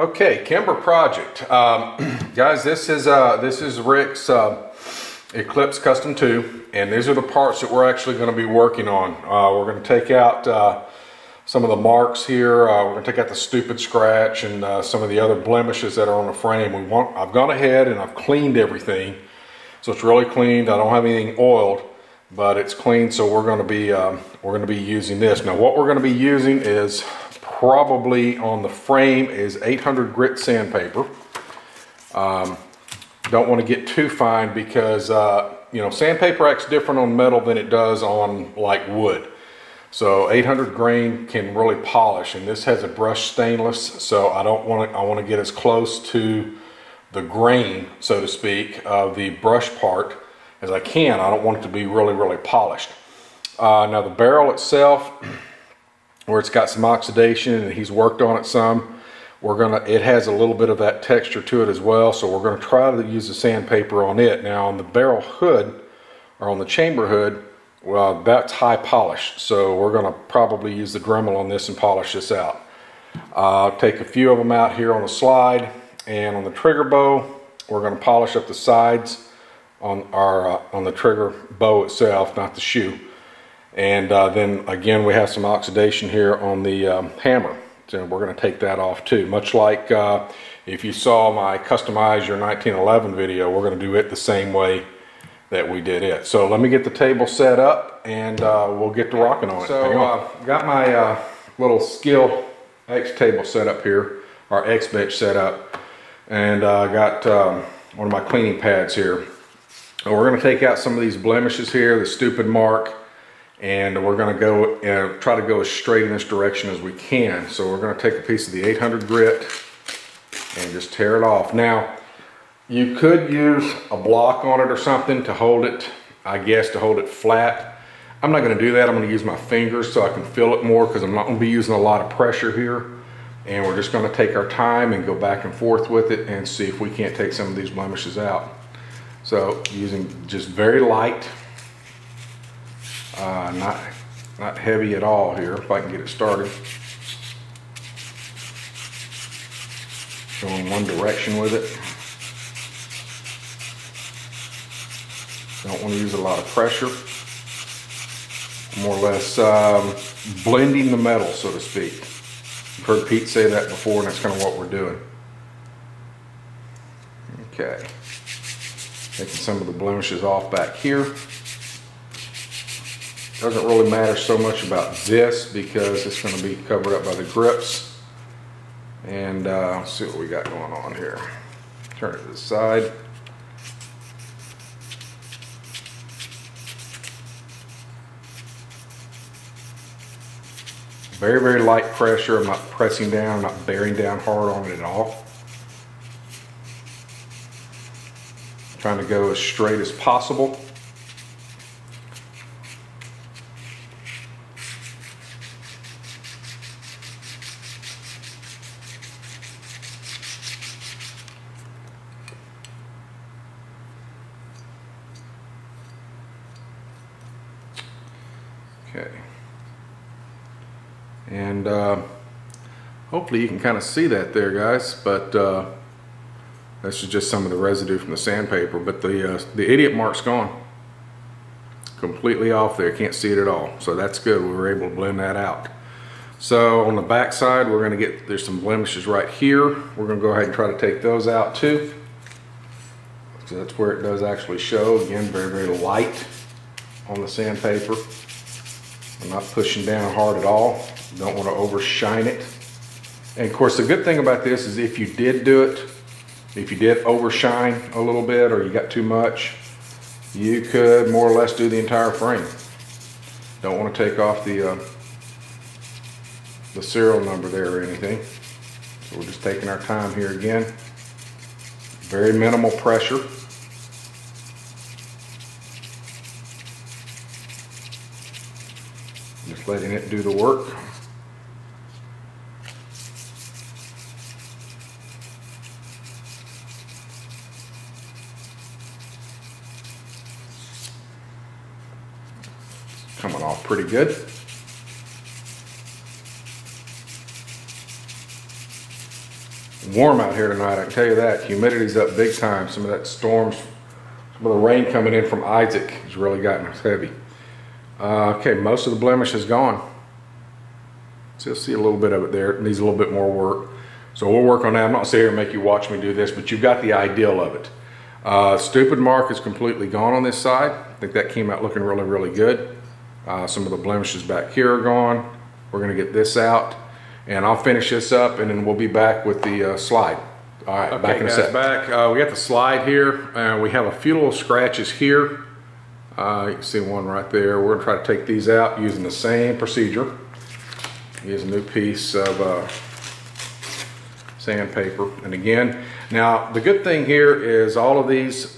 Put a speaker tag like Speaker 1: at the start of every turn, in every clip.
Speaker 1: Okay, Kimber Project, guys. This is Rick's Eclipse Custom 2, and these are the parts that we're actually going to be working on. We're going to take out some of the marks here. We're going to take out the stupid scratch and some of the other blemishes that are on the frame. I've gone ahead and I've cleaned everything, so it's really cleaned. I don't have anything oiled, but it's clean. So we're going to be using this. Now, what we're going to be using is probably on the frame is 800 grit sandpaper. Don't want to get too fine because you know, sandpaper acts different on metal than it does on like wood. So 800 grain can really polish, and this has a brushed stainless, so I want to get as close to the grain, so to speak, of the brush part as I can. I don't want it to be really polished. Now the barrel itself, where it's got some oxidation and he's worked on it some, it has a little bit of that texture to it as well, so we're going to try to use the sandpaper on it. Now on the barrel hood, or on the chamber hood, well, that's high polish, so we're going to probably use the Dremel on this and polish this out. I'll take a few of them out here on the slide, and on the trigger bow we're going to polish up the sides on the trigger bow itself, not the shoe. And then again, we have some oxidation here on the hammer, so we're going to take that off too. Much like if you saw my Customize Your 1911 video, we're going to do it the same way that we did it. So let me get the table set up, and we'll get to rocking on it. So got my little Skill X table set up here, our X bench set up, and got one of my cleaning pads here. And we're going to take out some of these blemishes here, the stupid mark, and we're going to go try to go as straight in this direction as we can. So we're going to take a piece of the 800 grit and just tear it off. Now, you could use a block on it or something to hold it, I guess, to hold it flat. I'm not going to do that. I'm going to use my fingers so I can feel it more, because I'm not going to be using a lot of pressure here. And we're just going to take our time and go back and forth with it and see if we can't take some of these blemishes out. So using just very light, not heavy at all here, if I can get it started. Going one direction with it. Don't want to use a lot of pressure. More or less blending the metal, so to speak. I've heard Pete say that before, and that's kind of what we're doing. Okay. Taking some of the blemishes off back here. Doesn't really matter so much about this because it's going to be covered up by the grips. And let's see what we got going on here. Turn it to the side. Very light pressure. I'm not pressing down, I'm not bearing down hard on it at all. Trying to go as straight as possible. Okay. And hopefully you can kind of see that there, guys, but this is just some of the residue from the sandpaper, but the idiot mark's gone. Completely off there, can't see it at all. So that's good, we were able to blend that out. So on the back side, we're going to get, there's some blemishes right here. We're going to go ahead and try to take those out too. So that's where it does actually show. Again, very light on the sandpaper. I'm not pushing down hard at all. Don't want to overshine it. And of course, the good thing about this is if you did do it, if you did overshine a little bit or you got too much, you could more or less do the entire frame. Don't want to take off the serial number there or anything. So we're just taking our time here again. Very minimal pressure. Just letting it do the work. Coming off pretty good. warm out here tonight, I can tell you that. Humidity's up big time. Some of that storms, some of the rain coming in from Isaac has really gotten us heavy. Okay, most of the blemish is gone. So you'll see a little bit of it there. It needs a little bit more work. So we'll work on that. I'm not sitting here and make you watch me do this, but you've got the ideal of it. Stupid mark is completely gone on this side. I think that came out looking really, really good. Some of the blemishes back here are gone. We're gonna get this out, and I'll finish this up, and then we'll be back with the slide. All right, okay, back in a sec. Back. We got the slide here, and we have a few little scratches here. You can see one right there. We're gonna try to take these out using the same procedure. Use a new piece of sandpaper, and again, now the good thing here is all of these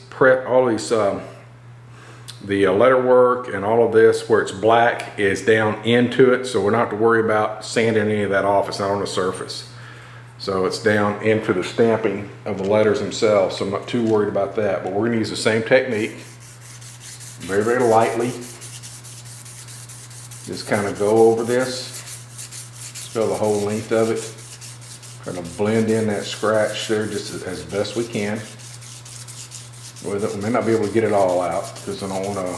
Speaker 1: the letter work and all of this where it's black is down into it, so we're not have to worry about sanding any of that off. It's not on the surface, so it's down into the stamping of the letters themselves, so I'm not too worried about that. But we're going to use the same technique, very, very lightly. Just kind of go over this, just go the whole length of it, try to blend in that scratch there just as best we can. We may not be able to get it all out because I don't want to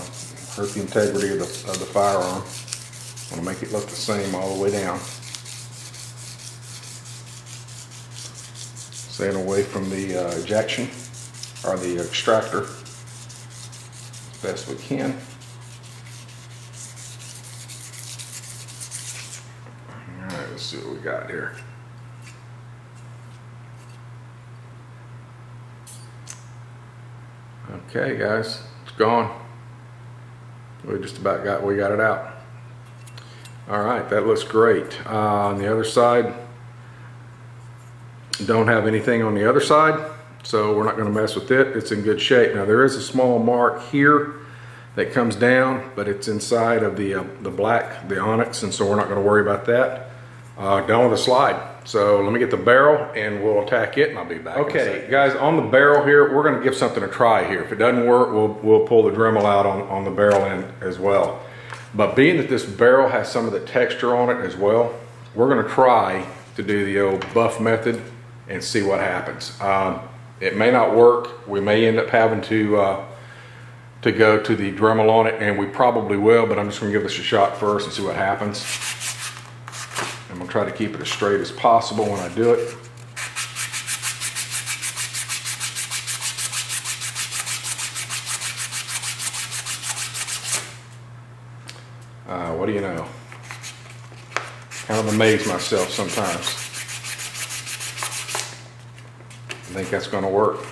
Speaker 1: hurt the integrity of the firearm. I want to make it look the same all the way down. Staying away from the ejection or the extractor as best we can. All right, let's see what we got here. Okay, guys, it's gone. We just about got it out. All right, that looks great. On the other side, don't have anything on the other side, so we're not going to mess with it. It's in good shape. Now there is a small mark here that comes down, but it's inside of the black, the onyx, and so we're not going to worry about that. Done with the slide. So let me get the barrel and we'll attack it, and I'll be back. Okay, guys, on the barrel here, we're going to give something a try here. If it doesn't work, we'll pull the Dremel out on the barrel end as well. But being that this barrel has some of the texture on it as well, we're going to try to do the old buff method and see what happens. It may not work. We may end up having to go to the Dremel on it, and we probably will, but I'm just going to give this a shot first and see what happens. I'm going to try to keep it as straight as possible when I do it. What do you know? Kind of amaze myself sometimes. I think that's going to work.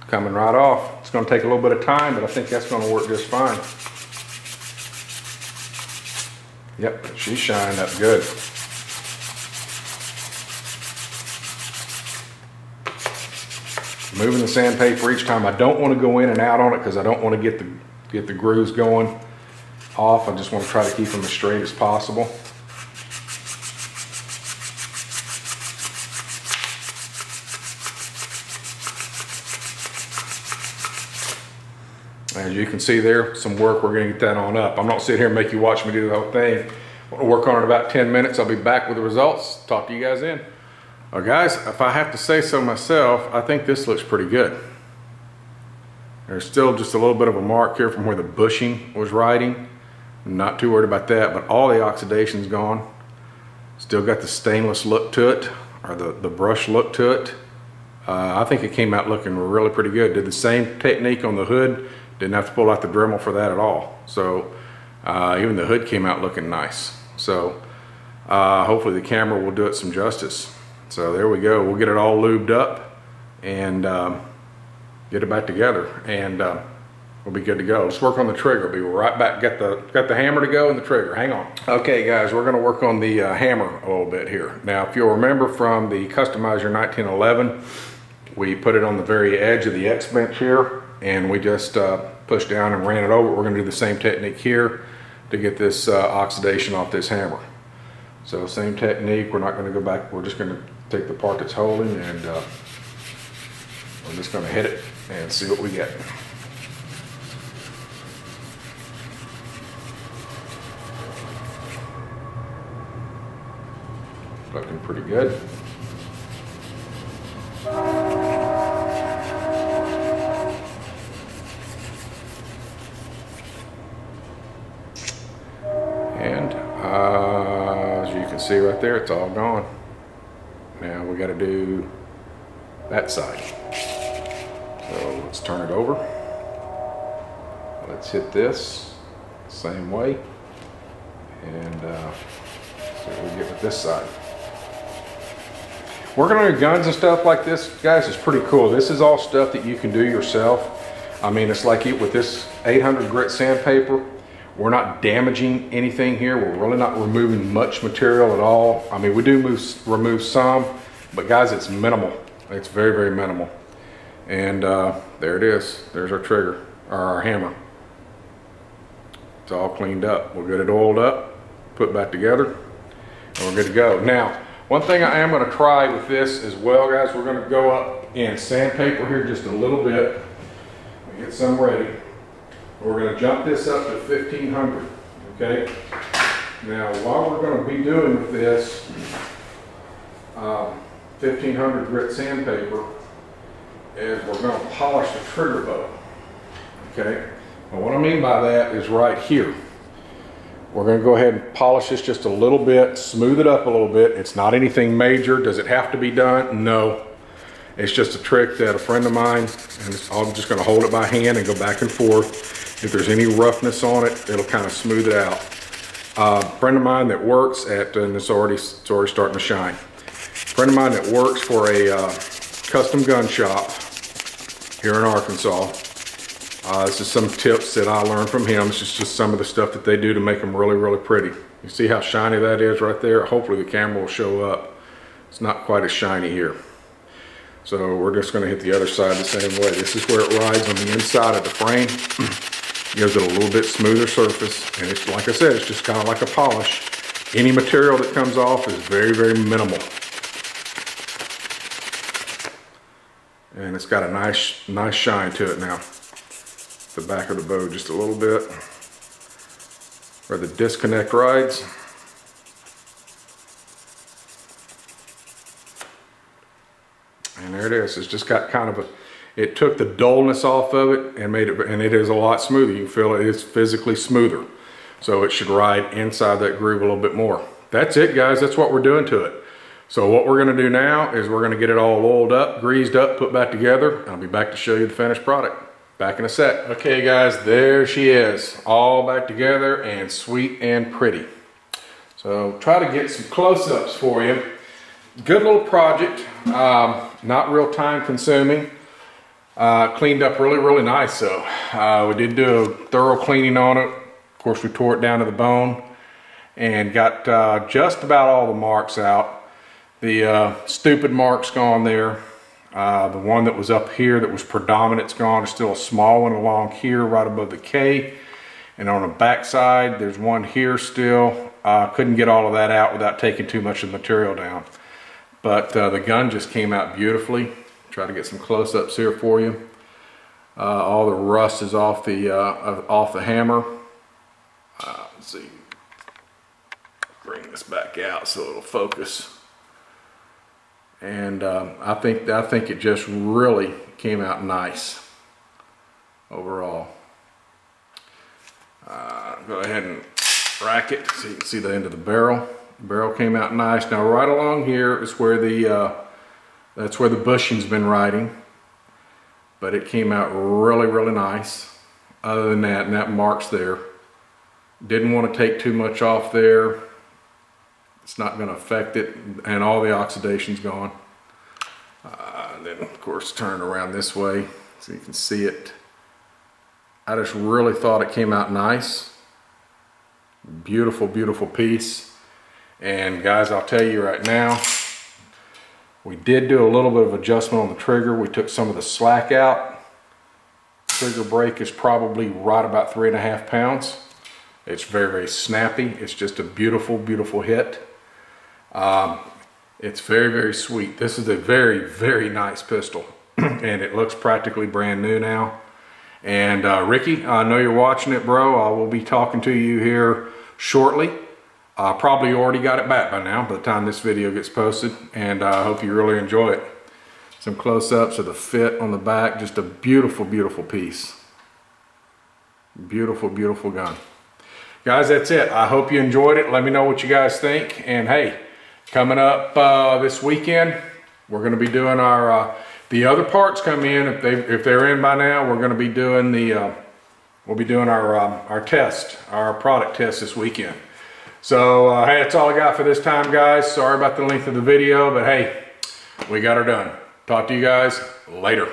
Speaker 1: Coming right off. It's going to take a little bit of time, but I think that's going to work just fine. Yep, she's shining up good. Moving the sandpaper each time. I don't want to go in and out on it because I don't want to get the grooves going off. I just want to try to keep them as straight as possible. As you can see there, some work, we're going to get that on up. I'm not sitting here and make you watch me do the whole thing. I'm going to work on it in about 10 minutes. I'll be back with the results. Talk to you guys then. Well, guys, if I have to say so myself, I think this looks pretty good. There's still just a little bit of a mark here from where the bushing was riding. I'm not too worried about that, but all the oxidation's gone. Still got the stainless look to it, or the brush look to it. I think it came out looking really pretty good. Did the same technique on the hood. Didn't have to pull out the Dremel for that at all. So even the hood came out looking nice. So hopefully the camera will do it some justice. So there we go. We'll get it all lubed up and get it back together, and we'll be good to go. Let's work on the trigger. We'll be right back. Got the hammer to go and the trigger. Hang on. Okay, guys, we're going to work on the hammer a little bit here. Now, if you'll remember from the Customizer 1911, we put it on the very edge of the X bench here, and we just pushed down and ran it over. We're going to do the same technique here to get this oxidation off this hammer. So same technique. We're not going to go back. We're just going to take the part that's holding, and we're just going to hit it and see what we get. Looking pretty good. And as you can see right there, it's all gone. Now we got to do that side. So let's turn it over. Let's hit this same way and see what we get with this side. Working on your guns and stuff like this, guys, is pretty cool. This is all stuff that you can do yourself. I mean, it's like with this 800 grit sandpaper, we're not damaging anything here. We're really not removing much material at all. I mean, we do remove some, but guys, it's minimal. It's very, very minimal. And there it is. There's our trigger, or our hammer. It's all cleaned up. We'll get it oiled up, put back together, and we're good to go. Now, one thing I am going to try with this as well, guys, we're going to go up and sandpaper here just a little bit. Get some ready. We're going to jump this up to 1500, okay? Now, what we're going to be doing with this 1500 grit sandpaper is we're going to polish the trigger bow, okay? And what I mean by that is right here. We're going to go ahead and polish this just a little bit, smooth it up a little bit. It's not anything major. Does it have to be done? No. It's just a trick that a friend of mine, and I'm just going to hold it by hand and go back and forth. If there's any roughness on it, it'll kind of smooth it out. A friend of mine that works at, and it's already starting to shine. A friend of mine that works for a custom gun shop here in Arkansas. This is some tips that I learned from him. This is just some of the stuff that they do to make them really, really pretty. You see how shiny that is right there? Hopefully the camera will show up. It's not quite as shiny here. So we're just going to hit the other side the same way. This is where it rides on the inside of the frame. Gives it a little bit smoother surface. And it's, like I said, it's just kind of like a polish. Any material that comes off is very, very minimal. And it's got a nice shine to it now. The back of the bow just a little bit where the disconnect rides. And there it is. It's just got kind of a, it took the dullness off of it and made it, and it is a lot smoother. You can feel it is physically smoother. So it should ride inside that groove a little bit more. That's it, guys. That's what we're doing to it. So what we're going to do now is we're going to get it all oiled up, greased up, put back together. I'll be back to show you the finished product. Back in a sec. Okay guys, there she is, all back together and sweet and pretty. So try to get some close-ups for you. Good little project, not real time consuming. Cleaned up really, really nice though. We did do a thorough cleaning on it. Of course, we tore it down to the bone and got just about all the marks out. The stupid marks gone there. The one that was up here that was predominant's gone. There's still a small one along here right above the K. And on the back side, there's one here still. Couldn't get all of that out without taking too much of the material down. But the gun just came out beautifully. Try to get some close-ups here for you. All the rust is off the hammer. Let's see. Bring this back out so it'll focus. And I think it just really came out nice overall. Go ahead and rack it so you can see the end of the barrel. The barrel came out nice. Now right along here is where that's where the bushing's been riding, but it came out really, really nice. Other than that, and that mark's there. Didn't want to take too much off there. It's not going to affect it, and all the oxidation's gone. And then of course turn it around this way so you can see it. I just really thought it came out nice. Beautiful, beautiful piece. And guys, I'll tell you right now, we did do a little bit of adjustment on the trigger. We took some of the slack out. Trigger brake is probably right about 3.5 pounds. It's very, very snappy. It's just a beautiful, beautiful hit. It's very, very sweet. This is a very, very nice pistol. and it looks practically brand new now. And Ricky, I know you're watching it, bro. I will be talking to you here shortly. Probably already got it back by now by the time this video gets posted, and I hope you really enjoy it. Some close-ups of the fit on the back, just a beautiful, beautiful piece. Beautiful, beautiful gun. Guys, that's it. I hope you enjoyed it. Let me know what you guys think. And hey, coming up this weekend, we're going to be doing our the other parts come in. If they're in by now, we're going to be doing the we'll be doing our test, our product test this weekend. So hey, that's all I got for this time, guys. Sorry about the length of the video, but hey, we got her done. Talk to you guys later.